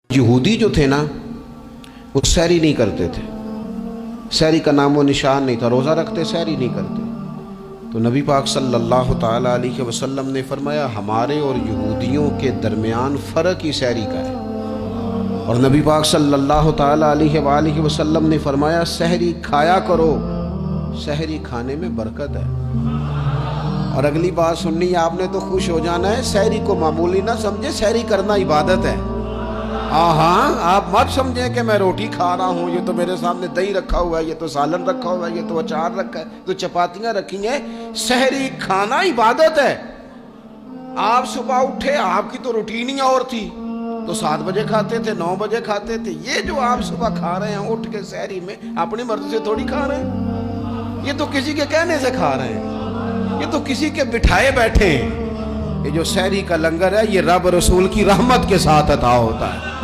یہودی جو تھے نا وہ سحری نہیں کرتے تھے، سحری کا نام و نشان نہیں تھا، روزہ رکھتے سحری نہیں کرتے۔ تو نبی پاک صلی اللہ تعالیٰ علیہ وسلم نے فرمایا ہمارے اور یہودیوں کے درمیان فرق ہی سحری کا ہے، اور نبی پاک صلی اللہ تعالیٰ علیہ وآلہ وسلم نے فرمایا سحری کھایا کرو، سحری کھانے میں برکت ہے۔ اور اگلی بات سننی آپ نے تو خوش ہو جانا ہے، سحری کو معمولی نہ سمجھے، سحری کرنا عبادت ہے۔ ہاں آپ مت سمجھیں کہ میں روٹی کھا رہا ہوں، یہ تو میرے سامنے دہی رکھا ہوا ہے، یہ تو سالن رکھا ہوا ہے، یہ تو اچار رکھا ہے، تو چپاتیاں رکھی ہیں۔ سحری کھانا عبادت ہے۔ آپ صبح اٹھے، آپ کی تو روٹین ہی اور تھی، تو 7 بجے کھاتے تھے، 9 بجے کھاتے تھے۔ یہ جو آپ صبح کھا رہے ہیں اٹھ کے سحری میں، اپنی مرضی سے تھوڑی کھا رہے ہیں، یہ تو کسی کے کہنے سے کھا رہے ہیں، یہ تو کسی کے بٹھائے بیٹھے ہیں۔ یہ جو سحری کا لنگر ہے یہ رب رسول کی رحمت کے ساتھ عطا ہوتا ہے۔